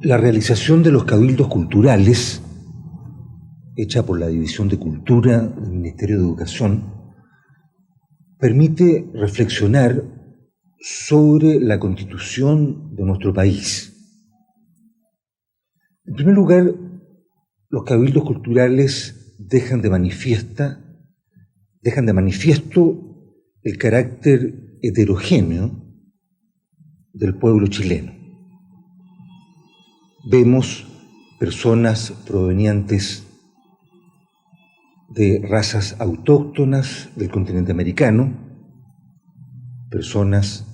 La realización de los cabildos culturales, hecha por la División de Cultura del Ministerio de Educación, permite reflexionar sobre la constitución de nuestro país. En primer lugar, los cabildos culturales dejan de manifiesto el carácter heterogéneo del pueblo chileno. Vemos personas provenientes de razas autóctonas del continente americano, personas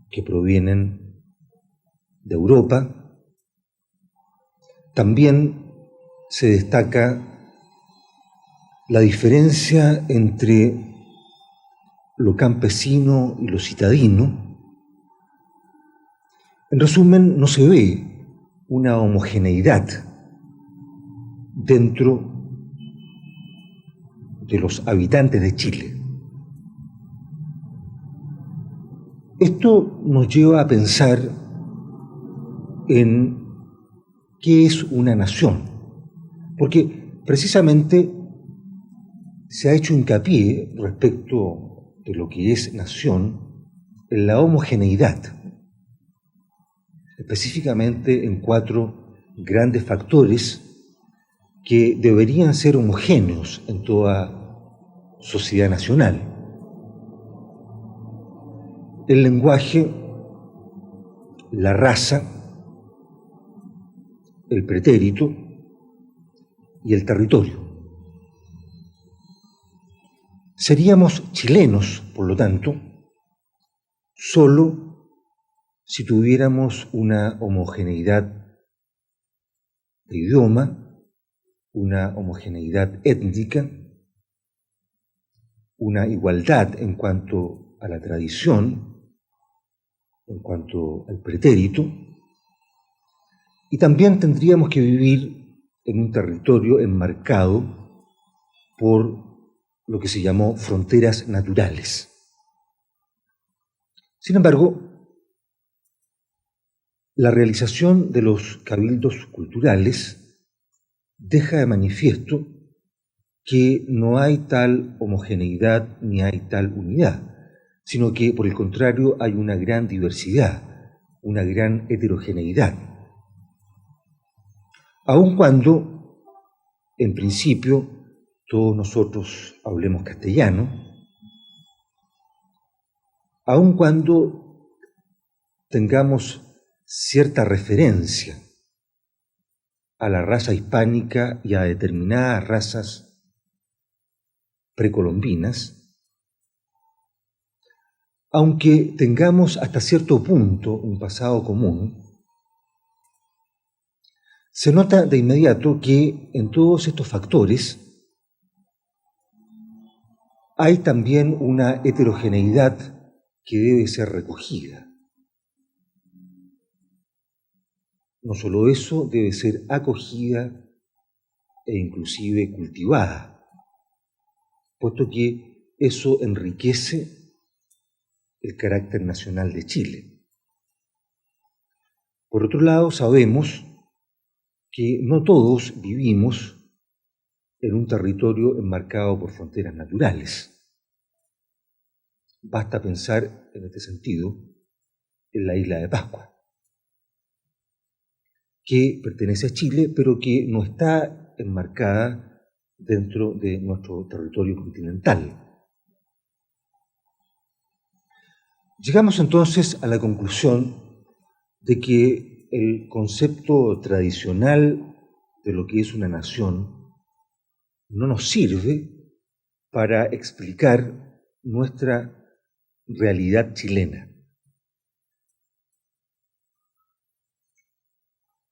que provienen de Europa. También se destaca la diferencia entre lo campesino y lo citadino. En resumen, no se ve una homogeneidad dentro de los habitantes de Chile. Esto nos lleva a pensar en qué es una nación, porque precisamente se ha hecho hincapié respecto de lo que es nación en la homogeneidad, específicamente en 4 grandes factores que deberían ser homogéneos en toda sociedad nacional: el lenguaje, la raza, el pretérito y el territorio. Seríamos chilenos, por lo tanto, solo si tuviéramos una homogeneidad de idioma, una homogeneidad étnica, una igualdad en cuanto a la tradición, en cuanto al pretérito, y también tendríamos que vivir en un territorio enmarcado por lo que se llamó fronteras naturales. Sin embargo, la realización de los cabildos culturales deja de manifiesto que no hay tal homogeneidad ni hay tal unidad, sino que, por el contrario, hay una gran diversidad, una gran heterogeneidad. Aun cuando, en principio, todos nosotros hablemos castellano, aun cuando tengamos cierta referencia a la raza hispánica y a determinadas razas precolombinas, aunque tengamos hasta cierto punto un pasado común, se nota de inmediato que en todos estos factores hay también una heterogeneidad que debe ser recogida. No solo eso, debe ser acogida e inclusive cultivada, puesto que eso enriquece el carácter nacional de Chile. Por otro lado, sabemos que no todos vivimos en un territorio enmarcado por fronteras naturales. Basta pensar en este sentido en la isla de Pascua, que pertenece a Chile, pero que no está enmarcada dentro de nuestro territorio continental. Llegamos entonces a la conclusión de que el concepto tradicional de lo que es una nación no nos sirve para explicar nuestra realidad chilena.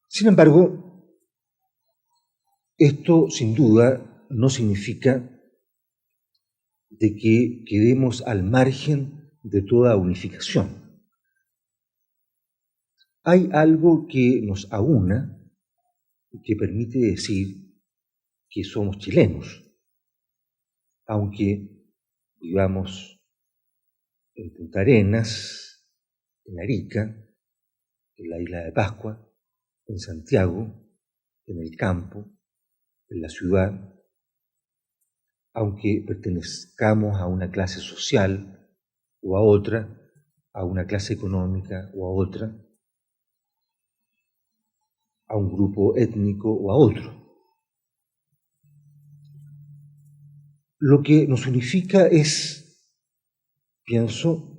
Sin embargo, esto sin duda no significa de que quedemos al margen de toda unificación. Hay algo que nos aúna y que permite decir que somos chilenos, aunque vivamos en Punta Arenas, en Arica, en la isla de Pascua, en Santiago, en el campo, en la ciudad, aunque pertenezcamos a una clase social o a otra, a una clase económica o a otra, a un grupo étnico o a otro. Lo que nos unifica es, pienso,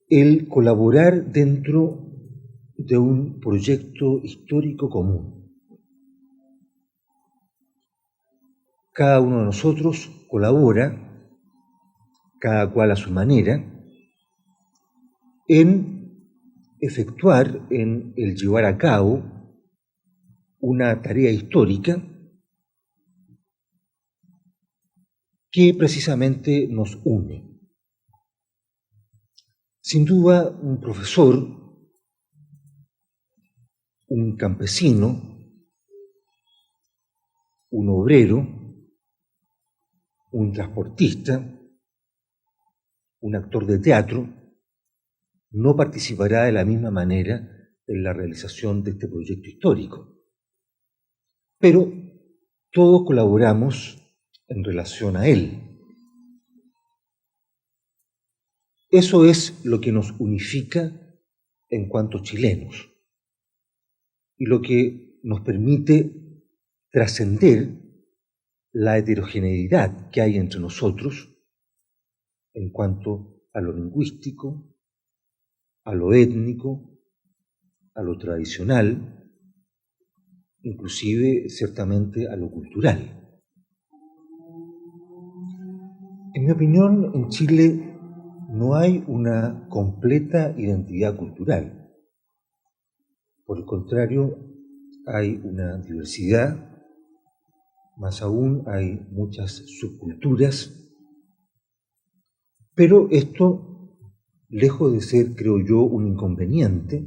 el colaborar dentro de un proyecto histórico común. Cada uno de nosotros colabora, cada cual a su manera, en efectuar, en el llevar a cabo una tarea histórica que precisamente nos une. Sin duda, un profesor, un campesino, un obrero, un transportista, un actor de teatro, no participará de la misma manera en la realización de este proyecto histórico. Pero todos colaboramos en relación a él. Eso es lo que nos unifica en cuanto chilenos y lo que nos permite trascender la heterogeneidad que hay entre nosotros en cuanto a lo lingüístico, a lo étnico, a lo tradicional, inclusive ciertamente a lo cultural. En mi opinión, en Chile no hay una completa identidad cultural. Por el contrario, hay una diversidad, más aún hay muchas subculturas, pero esto, lejos de ser, creo yo, un inconveniente,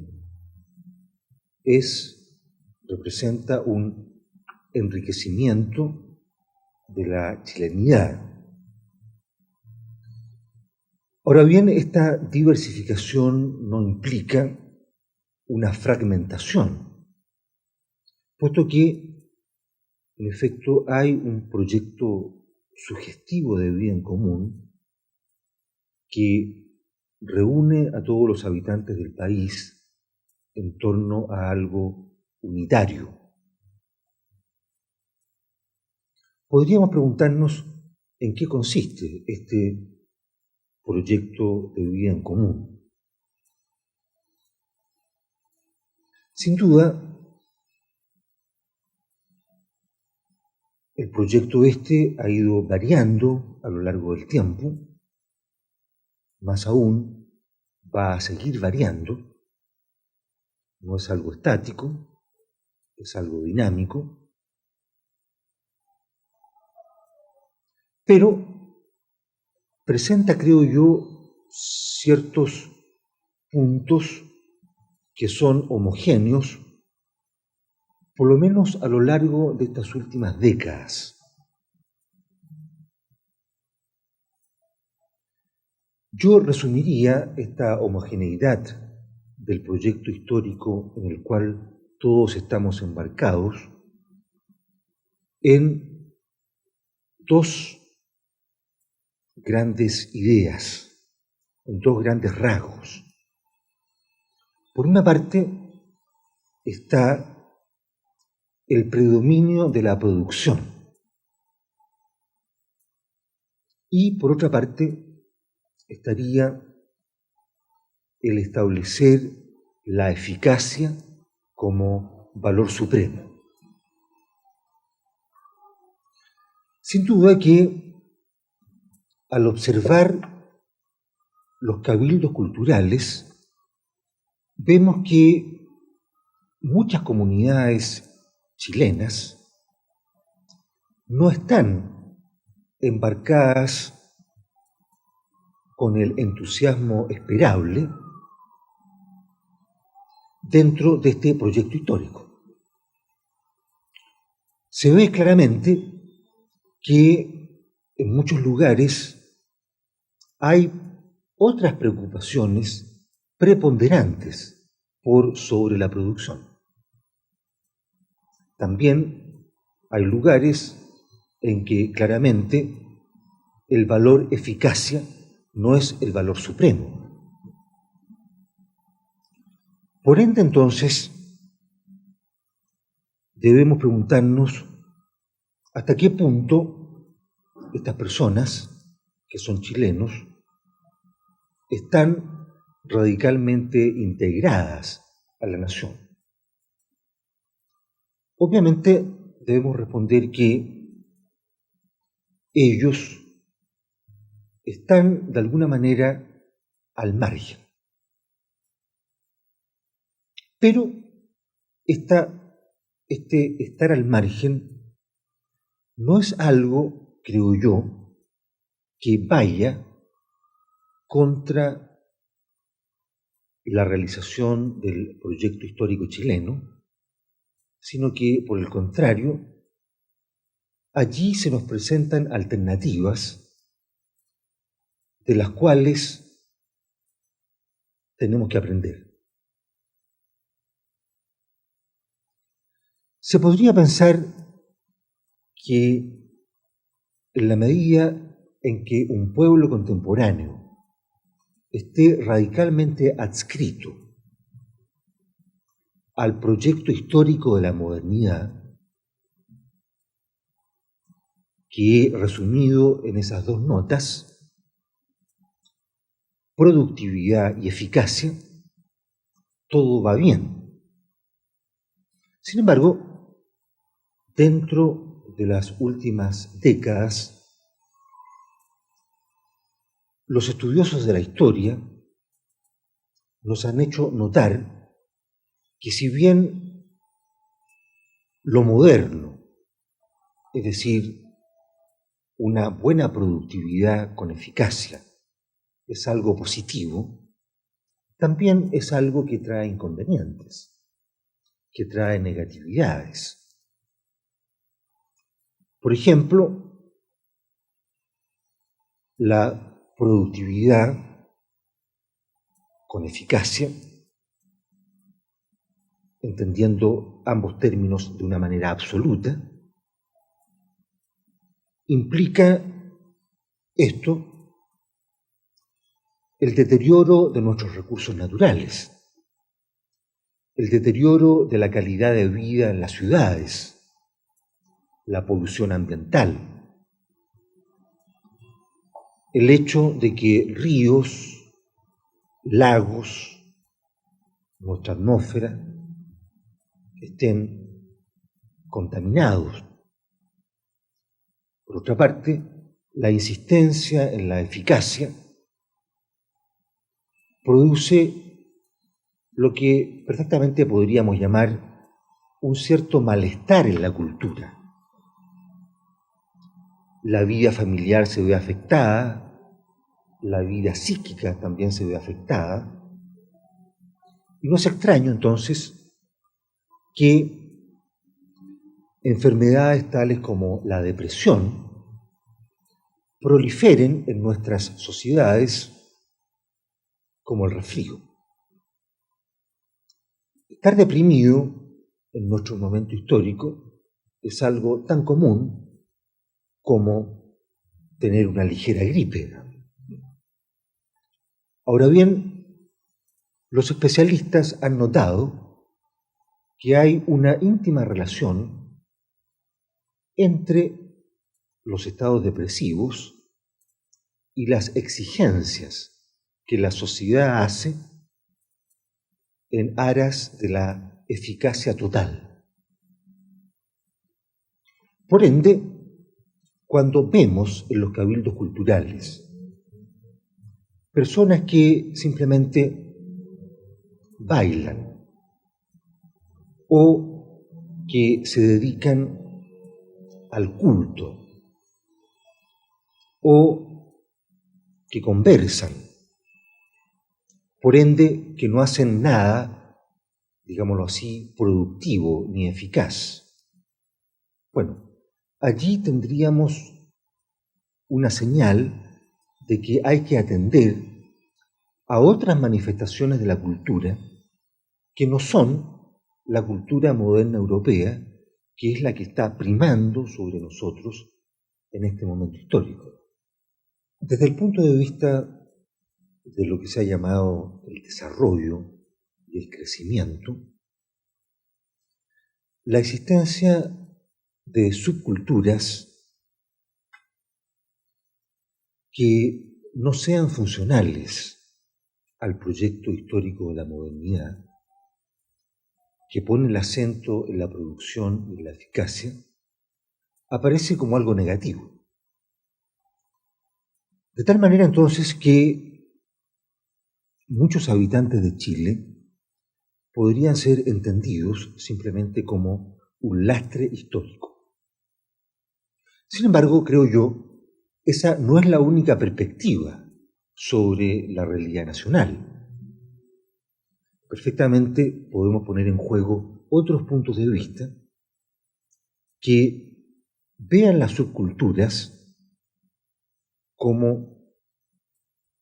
representa un enriquecimiento de la chilenidad. Ahora bien, esta diversificación no implica una fragmentación, puesto que, en efecto, hay un proyecto sugestivo de vida en común que reúne a todos los habitantes del país en torno a algo unitario. Podríamos preguntarnos en qué consiste este proyecto de vida en común. Sin duda, el proyecto ha ido variando a lo largo del tiempo, más aún va a seguir variando, no es algo estático, es algo dinámico, pero presenta, creo yo, ciertos puntos que son homogéneos, por lo menos a lo largo de estas últimas décadas. Yo resumiría esta homogeneidad del proyecto histórico en el cual todos estamos embarcados en dos grandes ideas, en dos grandes rasgos. Por una parte está el predominio de la producción y por otra parte estaría el establecer la eficacia como valor supremo. Sin duda que al observar los cabildos culturales, vemos que muchas comunidades chilenas no están embarcadas con el entusiasmo esperable dentro de este proyecto histórico. Se ve claramente que en muchos lugares hay otras preocupaciones preponderantes por sobre la producción. También hay lugares en que claramente el valor eficacia no es el valor supremo. Por ende, entonces, debemos preguntarnos hasta qué punto estas personas, que son chilenos, están radicalmente integradas a la nación. Obviamente, debemos responder que ellos están de alguna manera al margen. Pero este estar al margen no es algo, creo yo, que vaya contra la realización del proyecto histórico chileno, sino que, por el contrario, allí se nos presentan alternativas de las cuales tenemos que aprender. Se podría pensar que en la medida en que un pueblo contemporáneo esté radicalmente adscrito al proyecto histórico de la modernidad, que he resumido en esas dos notas, productividad y eficacia, todo va bien. Sin embargo, dentro de las últimas décadas, los estudiosos de la historia nos han hecho notar que si bien lo moderno, es decir, una buena productividad con eficacia, es algo positivo, también es algo que trae inconvenientes, que trae negatividades. Por ejemplo, la productividad con eficacia, entendiendo ambos términos de una manera absoluta, implica esto, el deterioro de nuestros recursos naturales, el deterioro de la calidad de vida en las ciudades, la polución ambiental, el hecho de que ríos, lagos, nuestra atmósfera estén contaminados. Por otra parte, la insistencia en la eficacia produce lo que perfectamente podríamos llamar un cierto malestar en la cultura. La vida familiar se ve afectada, la vida psíquica también se ve afectada. Y no es extraño, entonces, que enfermedades tales como la depresión proliferen en nuestras sociedades como el resfrío. Estar deprimido en nuestro momento histórico es algo tan común como tener una ligera gripe. Ahora bien, los especialistas han notado que hay una íntima relación entre los estados depresivos y las exigencias que la sociedad hace en aras de la eficacia total. Por ende, cuando vemos en los cabildos culturales personas que simplemente bailan o que se dedican al culto o que conversan, por ende que no hacen nada, digámoslo así, productivo ni eficaz. Bueno, allí tendríamos una señal de que hay que atender a otras manifestaciones de la cultura que no son la cultura moderna europea, que es la que está primando sobre nosotros en este momento histórico. Desde el punto de vista de lo que se ha llamado el desarrollo y el crecimiento, la existencia de subculturas que no sean funcionales al proyecto histórico de la modernidad, que pone el acento en la producción y en la eficacia, aparece como algo negativo. De tal manera entonces que muchos habitantes de Chile podrían ser entendidos simplemente como un lastre histórico. Sin embargo, creo yo, esa no es la única perspectiva sobre la realidad nacional. Perfectamente podemos poner en juego otros puntos de vista que vean las subculturas como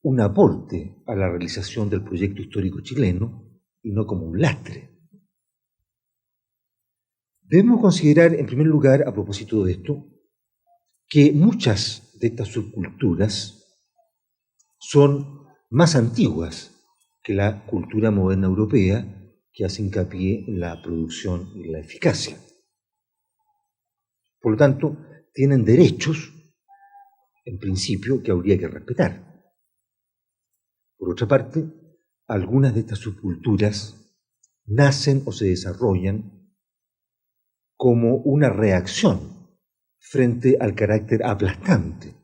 un aporte a la realización del proyecto histórico chileno y no como un lastre. Debemos considerar, en primer lugar, a propósito de esto, que muchas de estas subculturas son más antiguas que la cultura moderna europea, que hace hincapié en la producción y la eficacia. Por lo tanto, tienen derechos, en principio, que habría que respetar. Por otra parte, algunas de estas subculturas nacen o se desarrollan como una reacción frente al carácter aplastante,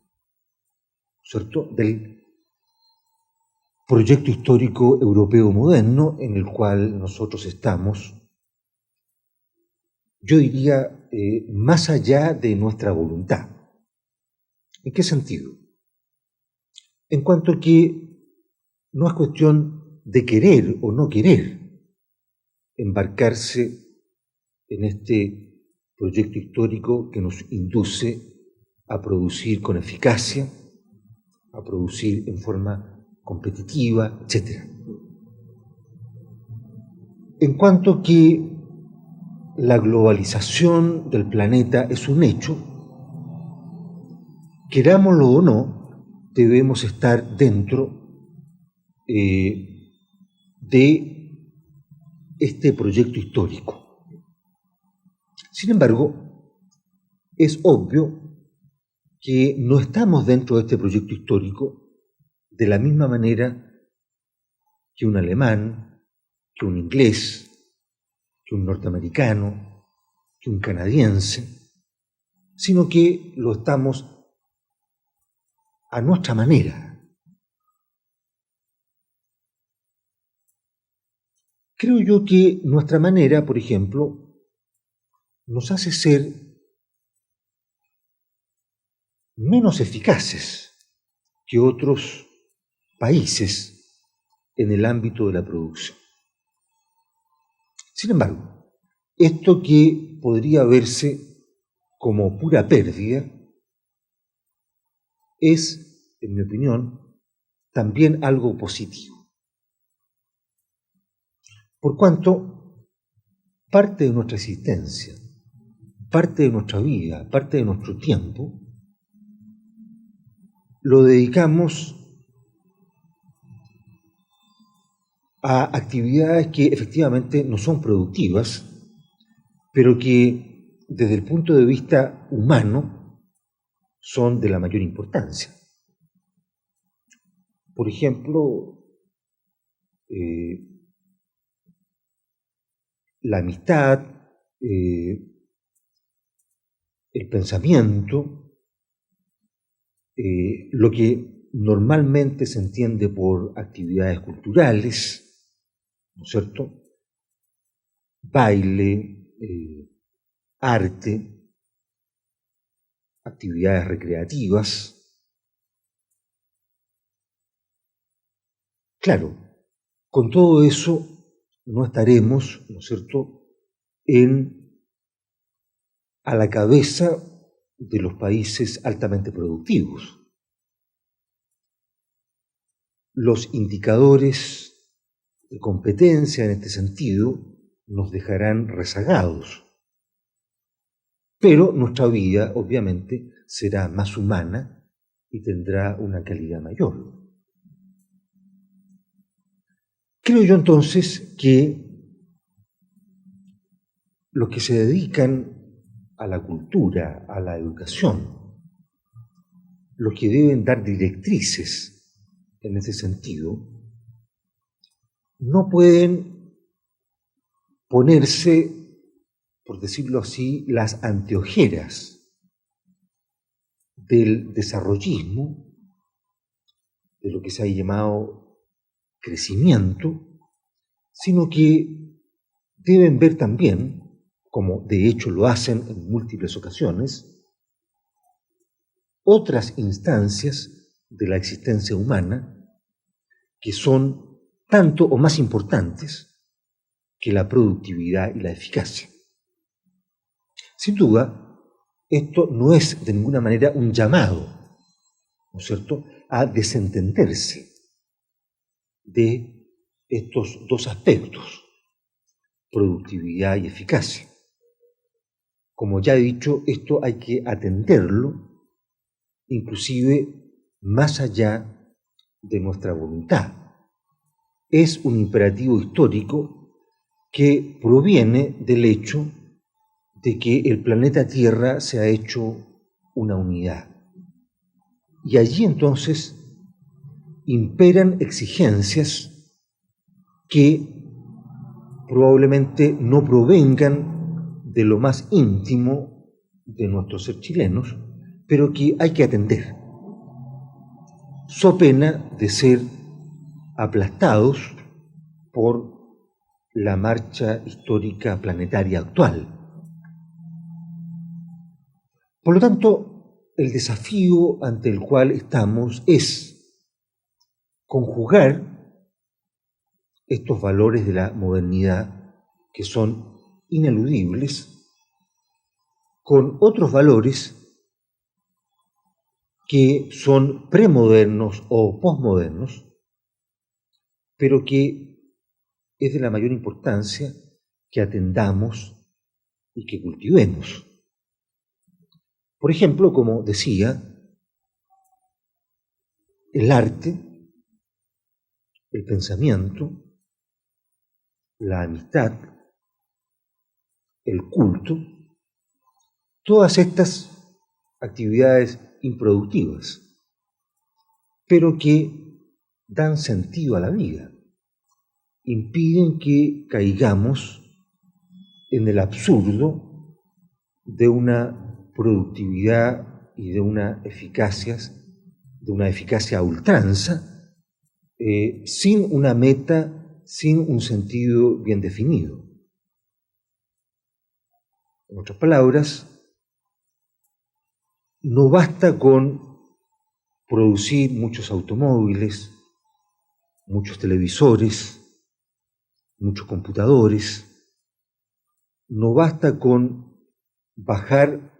¿cierto?, del proyecto histórico europeo moderno en el cual nosotros estamos, yo diría, más allá de nuestra voluntad. ¿En qué sentido? En cuanto a que no es cuestión de querer o no querer embarcarse en este proyecto histórico que nos induce a producir con eficacia, a producir en forma competitiva, etc. En cuanto que la globalización del planeta es un hecho, querámoslo o no, debemos estar dentro de este proyecto histórico. Sin embargo, es obvio que no estamos dentro de este proyecto histórico de la misma manera que un alemán, que un inglés, que un norteamericano, que un canadiense, sino que lo estamos a nuestra manera. Creo yo que nuestra manera, por ejemplo, nos hace ser menos eficaces que otros países en el ámbito de la producción. Sin embargo, esto que podría verse como pura pérdida es, en mi opinión, también algo positivo. Por cuanto parte de nuestra existencia, parte de nuestra vida, parte de nuestro tiempo, lo dedicamos a actividades que efectivamente no son productivas, pero que desde el punto de vista humano son de la mayor importancia. Por ejemplo, la amistad, el pensamiento, lo que normalmente se entiende por actividades culturales, ¿no es cierto? Baile, arte, actividades recreativas. Claro, con todo eso no estaremos, ¿no es cierto?, a la cabeza de los países altamente productivos. Los indicadores de competencia en este sentido nos dejarán rezagados. Pero nuestra vida, obviamente, será más humana y tendrá una calidad mayor. Creo yo entonces que los que se dedican a la cultura, a la educación, los que deben dar directrices en ese sentido, no pueden ponerse, por decirlo así, las anteojeras del desarrollismo, de lo que se ha llamado crecimiento, sino que deben ver también, como de hecho lo hacen en múltiples ocasiones, otras instancias de la existencia humana que son tanto o más importantes que la productividad y la eficacia. Sin duda, esto no es de ninguna manera un llamado, ¿no es cierto?, a desentenderse de estos dos aspectos, productividad y eficacia. Como ya he dicho, esto hay que atenderlo, inclusive más allá de nuestra voluntad. Es un imperativo histórico que proviene del hecho de que el planeta Tierra se ha hecho una unidad. Y allí entonces imperan exigencias que probablemente no provengan de lo más íntimo de nuestros ser chilenos, pero que hay que atender, so pena de ser aplastados por la marcha histórica planetaria actual. Por lo tanto, el desafío ante el cual estamos es conjugar estos valores de la modernidad que son ineludibles con otros valores que son premodernos o posmodernos, pero que es de la mayor importancia que atendamos y que cultivemos. Por ejemplo, como decía, el arte, el pensamiento, la amistad, el culto, todas estas actividades improductivas, pero que dan sentido a la vida, impiden que caigamos en el absurdo de una productividad y de una eficacia a ultranza, sin una meta, sin un sentido bien definido. En otras palabras, no basta con producir muchos automóviles, muchos televisores, muchos computadores, no basta con bajar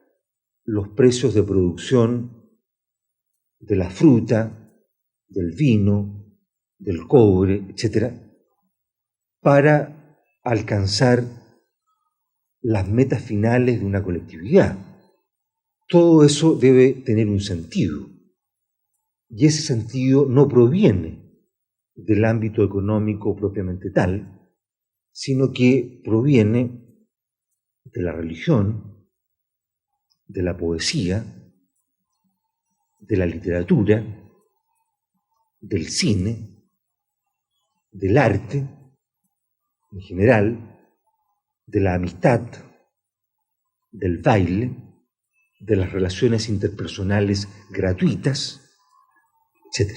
los precios de producción de la fruta, del vino, del cobre, etc., para alcanzar las metas finales de una colectividad. Todo eso debe tener un sentido, y ese sentido no proviene del ámbito económico propiamente tal, sino que proviene de la religión, de la poesía, de la literatura, del cine, del arte en general, de la amistad, del baile, de las relaciones interpersonales gratuitas, etc.